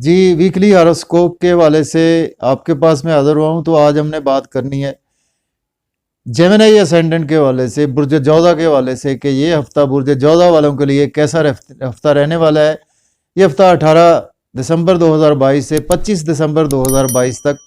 जी, weekly horoscope के हवाले से आपके पास मैं हाज़िर हुआ हूँ। तो आज हमने बात करनी है जेमिनी असेंडेंट के हवाले से, बुर्ज जौज़ा के हवाले से कि ये हफ़्ता बुर्ज जौज़ा वालों के लिए कैसा हफ़्ता रहने वाला है। ये हफ़्ता 18 दिसंबर 2022 से 25 दिसंबर 2022 तक।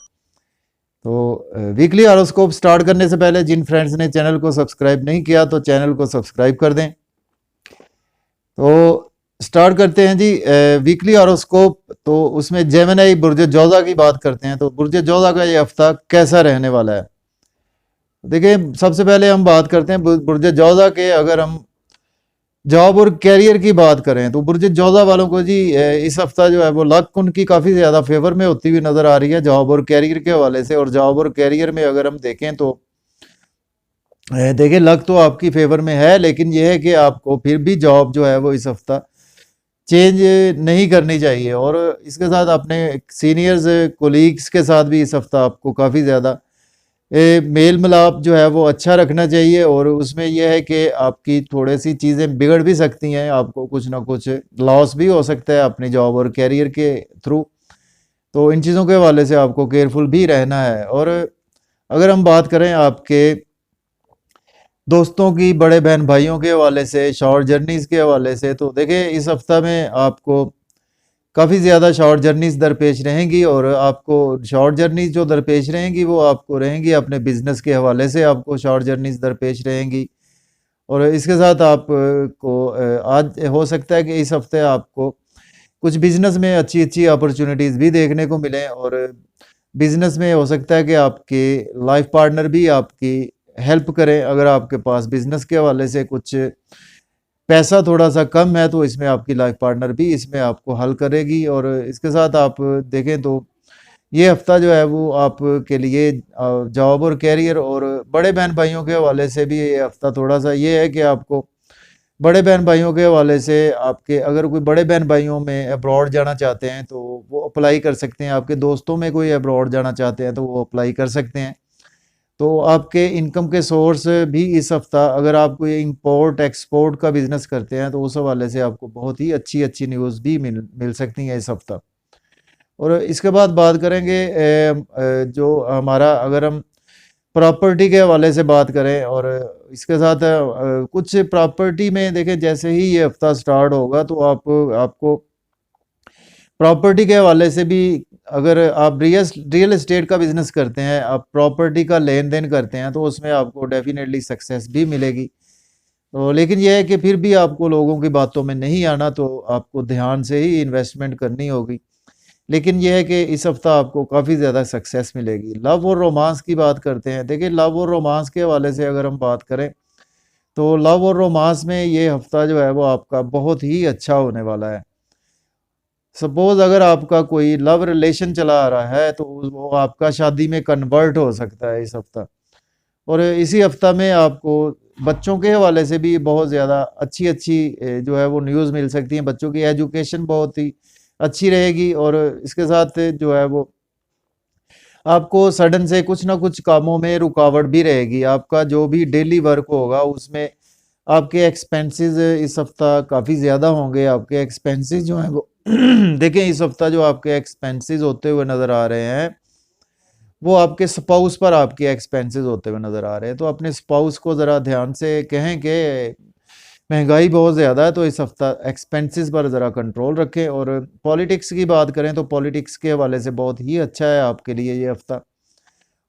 तो वीकली हॉरोस्कोप स्टार्ट करने से पहले जिन फ्रेंड्स ने चैनल को सब्सक्राइब नहीं किया तो चैनल को सब्सक्राइब कर दें। तो स्टार्ट करते हैं जी वीकली हॉरोस्कोप। तो उसमें जेमिनी बुर्ज जौज़ा की बात करते हैं। तो बुर्ज जौज़ा का ये हफ़्ता कैसा रहने वाला है। देखिए, सबसे पहले हम बात करते हैं बुर्ज जौज़ा के। अगर हम जॉब और कैरियर की बात करें तो बुर्ज जौज़ा वालों को जी इस हफ्ता जो है वो लक उनकी काफ़ी ज़्यादा फेवर में होती हुई नज़र आ रही है जॉब और कैरियर के हवाले से। और जॉब और कैरियर में अगर हम देखें तो देखिए, लक तो आपकी फेवर में है, लेकिन यह है कि आपको फिर भी जॉब जो है वो इस हफ्ता चेंज नहीं करनी चाहिए। और इसके साथ अपने सीनियर्स कोलीग्स के साथ भी इस हफ्ता आपको काफ़ी ज़्यादा मेल मिलाप जो है वो अच्छा रखना चाहिए। और उसमें यह है कि आपकी थोड़ी सी चीज़ें बिगड़ भी सकती हैं, आपको कुछ ना कुछ लॉस भी हो सकता है अपनी जॉब और कैरियर के थ्रू। तो इन चीज़ों के हवाले से आपको केयरफुल भी रहना है। और अगर हम बात करें आपके दोस्तों की, बड़े बहन भाइयों के हवाले से, शॉर्ट जर्नीज़ के हवाले से, तो देखिए इस हफ्ता में आपको काफ़ी ज़्यादा शॉर्ट जर्नीज़ दरपेश रहेंगी। और आपको शॉर्ट जर्नीज़ जो दरपेश रहेंगी वो आपको रहेंगी अपने बिज़नेस के हवाले से, आपको शॉर्ट जर्नीज़ दरपेश रहेंगी। और इसके साथ आप को आज हो सकता है कि इस हफ्ते आपको कुछ बिज़नेस में अच्छी अच्छी अपॉर्चुनिटीज़ भी देखने को मिलें। और बिज़नेस में हो सकता है कि आपके लाइफ पार्टनर भी आपकी हेल्प करें। अगर आपके पास बिज़नेस के हवाले से कुछ पैसा थोड़ा सा कम है तो इसमें आपकी लाइफ पार्टनर भी इसमें आपको हल करेगी। और इसके साथ आप देखें तो ये हफ्ता जो है वो आपके लिए जॉब और कैरियर और बड़े बहन भाइयों के हवाले से भी ये हफ्ता थोड़ा सा ये है कि आपको बड़े बहन भाइयों के हवाले से आपके अगर कोई बड़े बहन भाइयों में अब्रॉड जाना चाहते हैं तो वो अप्लाई कर सकते हैं। आपके दोस्तों में कोई अब्रॉड जाना चाहते हैं तो वो अप्लाई कर सकते हैं। तो आपके इनकम के सोर्स भी इस हफ्ता, अगर आप कोई इंपोर्ट एक्सपोर्ट का बिजनेस करते हैं तो उस हवाले से आपको बहुत ही अच्छी अच्छी न्यूज़ भी मिल मिल सकती हैं इस हफ्ता। और इसके बाद बात करेंगे जो हमारा, अगर हम प्रॉपर्टी के हवाले से बात करें और इसके साथ कुछ प्रॉपर्टी में देखें, जैसे ही ये हफ्ता स्टार्ट होगा तो आपको प्रॉपर्टी के हवाले से भी, अगर आप रियल एस्टेट का बिजनेस करते हैं, आप प्रॉपर्टी का लेन देन करते हैं तो उसमें आपको डेफिनेटली सक्सेस भी मिलेगी। तो लेकिन यह है कि फिर भी आपको लोगों की बातों में नहीं आना, तो आपको ध्यान से ही इन्वेस्टमेंट करनी होगी। लेकिन यह है कि इस हफ्ता आपको काफ़ी ज़्यादा सक्सेस मिलेगी। लव और रोमांस की बात करते हैं। देखिए, लव और रोमांस के हवाले से अगर हम बात करें तो लव और रोमांस में ये हफ्ता जो है वो आपका बहुत ही अच्छा होने वाला है। सपोज अगर आपका कोई लव रिलेशन चला आ रहा है तो वो आपका शादी में कन्वर्ट हो सकता है इस हफ्ता। और इसी हफ्ता में आपको बच्चों के हवाले से भी बहुत ज़्यादा अच्छी अच्छी जो है वो न्यूज़ मिल सकती है। बच्चों की एजुकेशन बहुत ही अच्छी रहेगी। और इसके साथ जो है वो आपको सडन से कुछ ना कुछ कामों में रुकावट भी रहेगी। आपका जो भी डेली वर्क होगा उसमें आपके एक्सपेंसेस इस हफ्ता काफ़ी ज़्यादा होंगे। आपके एक्सपेंसेस जो हैं वो देखें, इस हफ्ता जो आपके एक्सपेंसेस होते हुए नज़र आ रहे हैं वो आपके स्पाउस पर आपके एक्सपेंसेस होते हुए नज़र आ रहे हैं। तो अपने स्पाउस को ज़रा ध्यान से कहें कि महंगाई बहुत ज़्यादा है तो इस हफ्ता एक्सपेंसेस पर ज़रा कंट्रोल रखें। और पॉलिटिक्स की बात करें तो पॉलिटिक्स के हवाले से बहुत ही अच्छा है आपके लिए ये हफ्ता।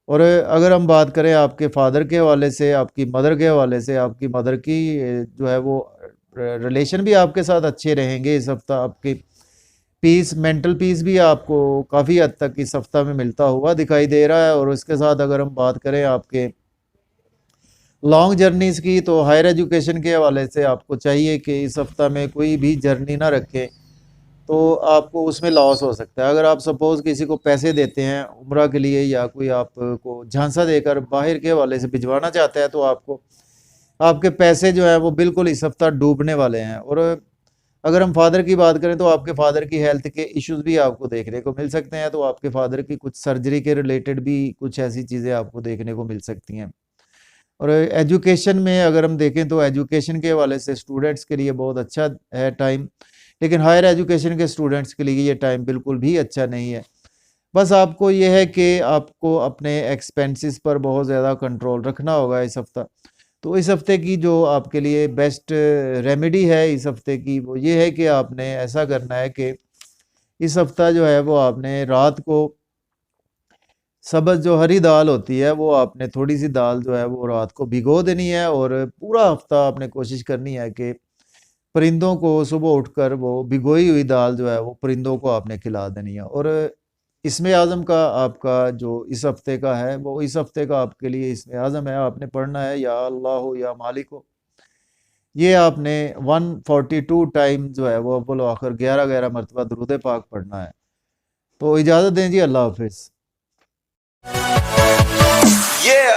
और अगर हम बात करें आपके फादर के हवाले से, आपकी मदर के हवाले से, आपकी मदर की जो है वो रिलेशन भी आपके साथ अच्छे रहेंगे इस हफ्ता। आपकी पीस, मेंटल पीस भी आपको काफ़ी हद तक इस हफ्ता में मिलता हुआ दिखाई दे रहा है। और उसके साथ अगर हम बात करें आपके लॉन्ग जर्नीज़ की, तो हायर एजुकेशन के हवाले से आपको चाहिए कि इस हफ्ता में कोई भी जर्नी ना रखें, तो आपको उसमें लॉस हो सकता है। अगर आप सपोज़ किसी को पैसे देते हैं उम्रा के लिए या कोई आपको झांसा देकर बाहर के हवाले से भिजवाना चाहता है तो आपको आपके पैसे जो हैं वो बिल्कुल इस हफ्ता डूबने वाले हैं। और अगर हम फादर की बात करें तो आपके फादर की हेल्थ के इश्यूज़ भी आपको देखने को मिल सकते हैं। तो आपके फादर की कुछ सर्जरी के रिलेटेड भी कुछ ऐसी चीज़ें आपको देखने को मिल सकती हैं। और एजुकेशन में अगर हम देखें तो एजुकेशन के हवाले से स्टूडेंट्स के लिए बहुत अच्छा है टाइम। लेकिन हायर एजुकेशन के स्टूडेंट्स के लिए ये टाइम बिल्कुल भी अच्छा नहीं है। बस आपको ये है कि आपको अपने एक्सपेंसेस पर बहुत ज़्यादा कंट्रोल रखना होगा इस हफ़्ता। तो इस हफ़्ते की जो आपके लिए बेस्ट रेमेडी है इस हफ़्ते की, वो ये है कि आपने ऐसा करना है कि इस हफ़्ता जो है वो आपने रात को सब्ज़ जो हरी दाल होती है, वो आपने थोड़ी-सी दाल जो है वो रात को भिगो देनी है और पूरा हफ़्ता आपने कोशिश करनी है कि परिंदों को सुबह उठकर वो भिगोई हुई दाल जो है वो परिंदों को आपने खिला देनी है। और इसमें आज़म का आपका जो इस हफ़्ते का है, वो इस हफ़्ते का आपके लिए इसमें आज़म है, आपने पढ़ना है या अल्लाह या मालिक। ये आपने 142 टाइम जो है वो अव्वल व आखिर 11-11 मरतबा दुरूद पाक पढ़ना है। तो इजाज़त दें जी, अल्लाह हाफ़िज़। Yeah.